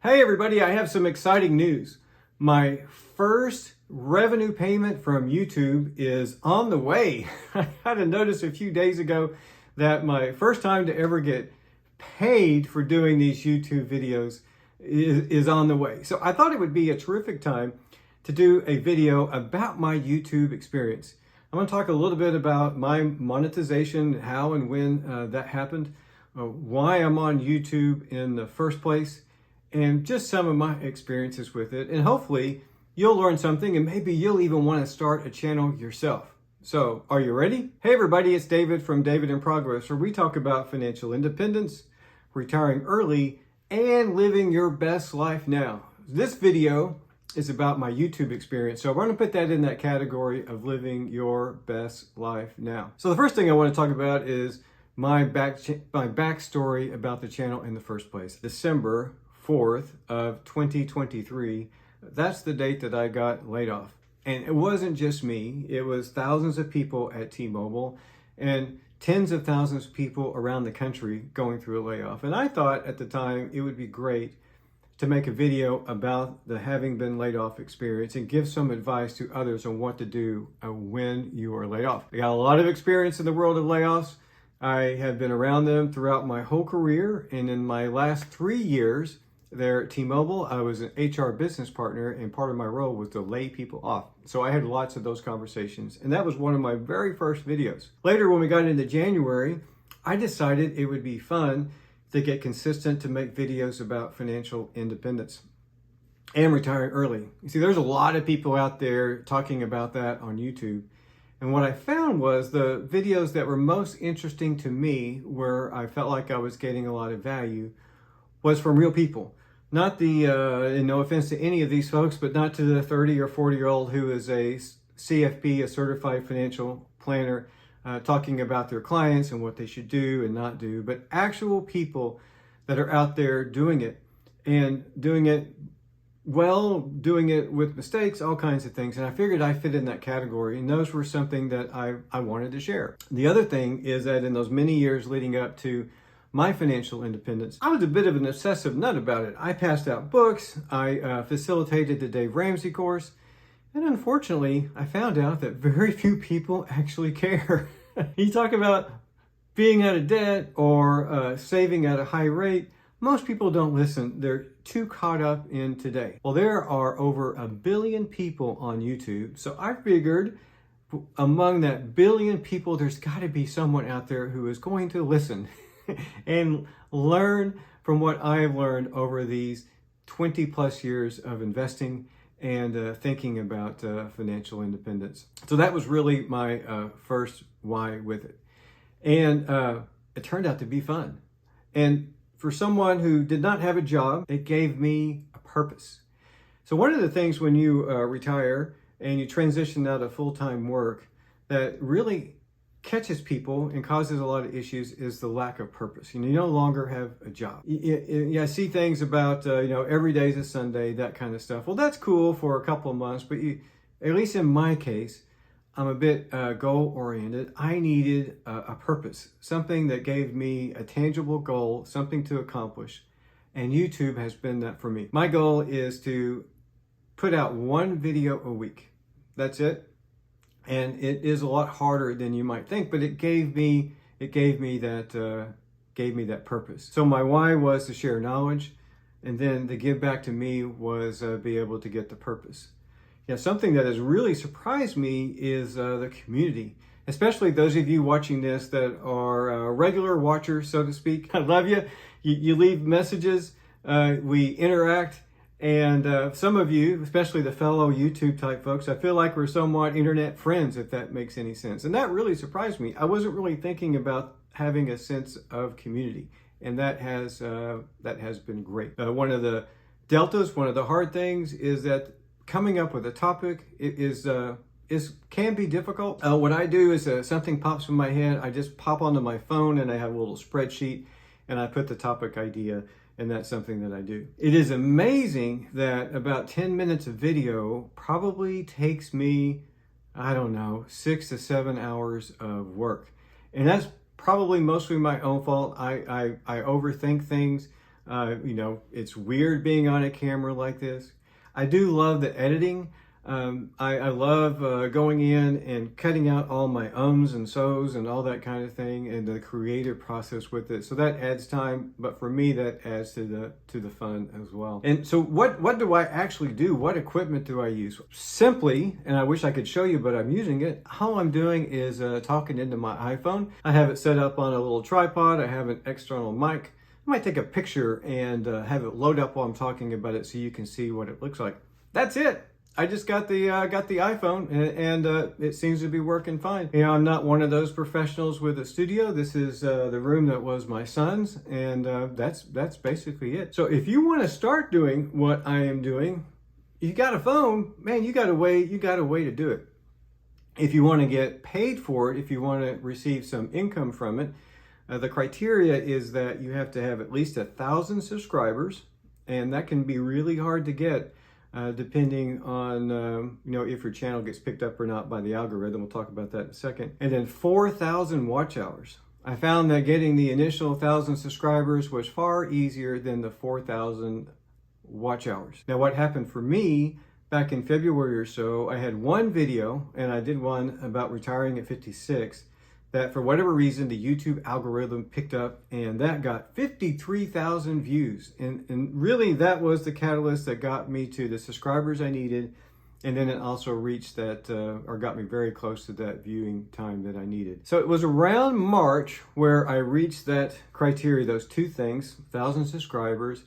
Hey everybody, I have some exciting news. My first revenue payment from YouTube is on the way. I had a notice a few days ago that my first time to ever get paid for doing these YouTube videos is on the way. So I thought it would be a terrific time to do a video about my YouTube experience. I'm going to talk a little bit about my monetization, how and when that happened, why I'm on YouTube in the first place, and just some of my experiences with it. And hopefully you'll learn something and maybe you'll even want to start a channel yourself. So are you ready? Hey everybody, it's David from David in Progress, where we talk about financial independence, retiring early, and living your best life now. This video is about my YouTube experience. So I'm going to put that in that category of living your best life now. So the first thing I want to talk about is my backstory about the channel in the first place. December 4th of 2023, that's the date that I got laid off. And it wasn't just me, it was thousands of people at T-Mobile and tens of thousands of people around the country going through a layoff. And I thought at the time it would be great to make a video about the having been laid off experience and give some advice to others on what to do when you are laid off. I got a lot of experience in the world of layoffs. I have been around them throughout my whole career, and in my last 3 years there at T-Mobile, I was an HR business partner, and part of my role was to lay people off. So I had lots of those conversations, and that was one of my very first videos. Later, when we got into January, I decided it would be fun to get consistent to make videos about financial independence and retiring early. You see, there's a lot of people out there talking about that on YouTube. And what I found was the videos that were most interesting to me, where I felt like I was getting a lot of value, was from real people. Not the, and no offense to any of these folks, but not to the 30 or 40-year-old who is a CFP, a certified financial planner, talking about their clients and what they should do and not do, but actual people that are out there doing it and doing it well, doing it with mistakes, all kinds of things. And I figured I fit in that category, and those were something that I wanted to share. The other thing is that in those many years leading up to my financial independence, I was a bit of an obsessive nut about it. I passed out books, I facilitated the Dave Ramsey course, and unfortunately, I found out that very few people actually care. You talk about being out of debt or saving at a high rate, most people don't listen. They're too caught up in today. Well, there are over 1 billion people on YouTube, so I figured among that billion people, there's got to be someone out there who is going to listen and learn from what I've learned over these 20 plus years of investing and thinking about financial independence. So that was really my first why with it. And it turned out to be fun. And for someone who did not have a job, it gave me a purpose. So one of the things when you retire and you transition out of full-time work that really catches people and causes a lot of issues is the lack of purpose. You no longer have a job. I see things about, every day is a Sunday, that kind of stuff. Well, that's cool for a couple of months, but at least in my case, I'm a bit goal-oriented. I needed a purpose, something that gave me a tangible goal, something to accomplish, and YouTube has been that for me. My goal is to put out one video a week. That's it. And it is a lot harder than you might think, but it gave me that purpose. So my why was to share knowledge, and then the give back to me was be able to get the purpose. Yeah, something that has really surprised me is the community, especially those of you watching this that are regular watchers, so to speak. I love you. You leave messages, we interact. And some of you, especially the fellow YouTube type folks, I feel like we're somewhat internet friends, if that makes any sense. And that really surprised me. I wasn't really thinking about having a sense of community, and that has been great. One of the deltas, one of the hard things is that coming up with a topic can be difficult. What I do is something pops in my head, I just pop onto my phone and I have a little spreadsheet and I put the topic idea. And that's something that I do. It is amazing that about 10 minutes of video probably takes me, 6 to 7 hours of work. And that's probably mostly my own fault. I overthink things. You know, it's weird being on a camera like this. I do love the editing. I love going in and cutting out all my ums and so's and all that kind of thing, and the creative process with it. So that adds time, but for me, that adds to the fun as well. And so what do I actually do? What equipment do I use? Simply, and I wish I could show you, but I'm using it. All I'm doing is talking into my iPhone. I have it set up on a little tripod. I have an external mic. I might take a picture and have it load up while I'm talking about it so you can see what it looks like. That's it. I just got the iPhone and it seems to be working fine. You know, I'm not one of those professionals with a studio. This is the room that was my son's, and that's basically it. So if you want to start doing what I am doing, you got a phone, man. You got a way to do it. If you want to get paid for it, if you want to receive some income from it, the criteria is that you have to have at least 1,000 subscribers, and that can be really hard to get. Depending on you know, if your channel gets picked up or not by the algorithm. We'll talk about that in a second. And then 4,000 watch hours. I found that getting the initial 1,000 subscribers was far easier than the 4,000 watch hours. Now, what happened for me back in February or so, I had one video, and I did one about retiring at 56, that for whatever reason, the YouTube algorithm picked up, and that got 53,000 views. And really, that was the catalyst that got me to the subscribers I needed. And then it also reached that, or got me very close to that viewing time that I needed. So it was around March where I reached that criteria, those two things, 1,000 subscribers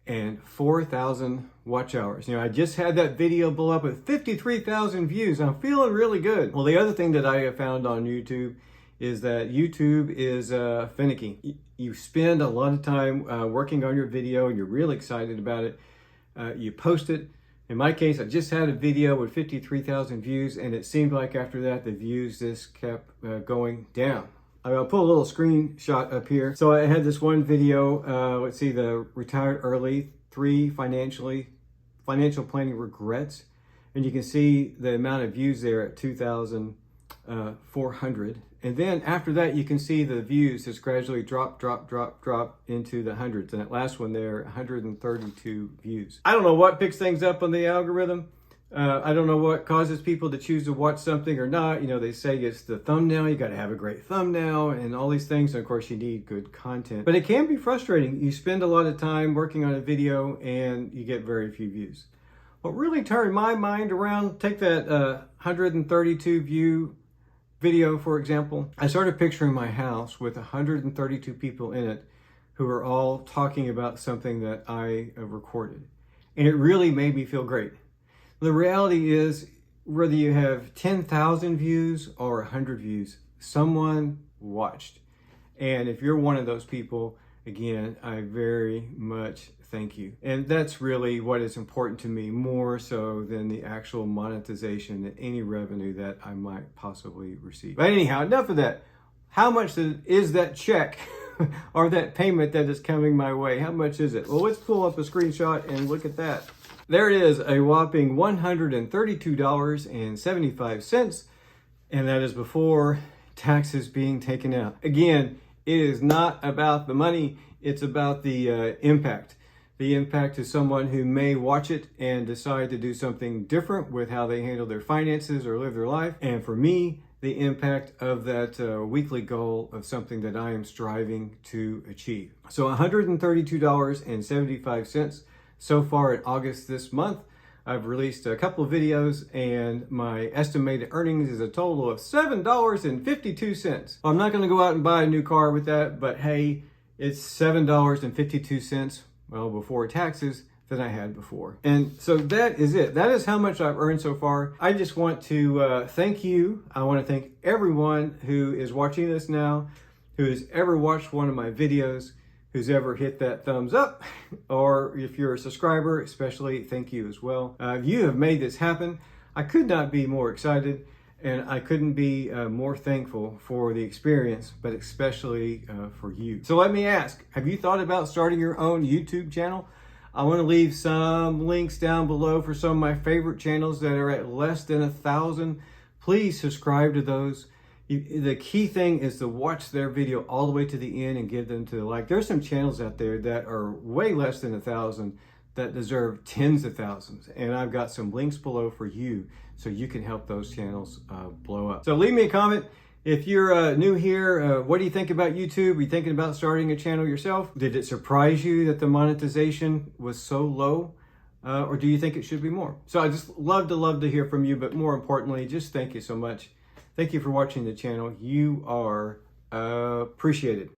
and 4,000 watch hours. You know, I just had that video blow up with 53,000 views. I'm feeling really good. Well, the other thing that I have found on YouTube is that YouTube is finicky. You spend a lot of time working on your video and you're really excited about it. You post it. In my case, I just had a video with 53,000 views, and it seemed like after that, the views just kept going down. I'll put a little screenshot up here. So I had this one video, let's see, the retired early, 3 financial planning regrets. And you can see the amount of views there at 2,400. And then after that, you can see the views just gradually drop into the hundreds. And that last one there, 132 views. I don't know what picks things up on the algorithm. I don't know what causes people to choose to watch something or not. You know, they say it's the thumbnail. You got to have a great thumbnail and all these things. And of course, you need good content. But it can be frustrating. You spend a lot of time working on a video and you get very few views. What really turned my mind around, take that 132 view video, for example. I started picturing my house with 132 people in it who are all talking about something that I recorded. And it really made me feel great. The reality is, whether you have 10,000 views or 100 views, someone watched. And if you're one of those people, again, I very much thank you. And that's really what is important to me, more so than the actual monetization and any revenue that I might possibly receive. But anyhow, enough of that. How much is that check or that payment that is coming my way? How much is it? Well, let's pull up a screenshot and look at that. There it is, a whopping $132.75, and that is before taxes being taken out. Again, it is not about the money, it's about the impact. The impact to someone who may watch it and decide to do something different with how they handle their finances or live their life. And for me, the impact of that weekly goal of something that I am striving to achieve. So $132.75. So far in August this month, I've released a couple of videos and my estimated earnings is a total of $7.52. Well, I'm not going to go out and buy a new car with that, but hey, it's $7.52, well, before taxes, than I had before. And so that is it. That is how much I've earned so far. I just want to thank you. I want to thank everyone who is watching this now, who has ever watched one of my videos, who's ever hit that thumbs up, or if you're a subscriber, especially, thank you as well. You have made this happen. I could not be more excited, and I couldn't be more thankful for the experience, but especially for you. So let me ask, have you thought about starting your own YouTube channel? I want to leave some links down below for some of my favorite channels that are at less than 1,000. Please subscribe to those. The key thing is to watch their video all the way to the end and give them to the like. There's some channels out there that are way less than 1,000 that deserve tens of thousands. And I've got some links below for you so you can help those channels blow up. So leave me a comment. If you're new here, what do you think about YouTube? Are you thinking about starting a channel yourself? Did it surprise you that the monetization was so low? Or do you think it should be more? So I just love to hear from you, but more importantly, just thank you so much. Thank you for watching the channel. You are appreciated.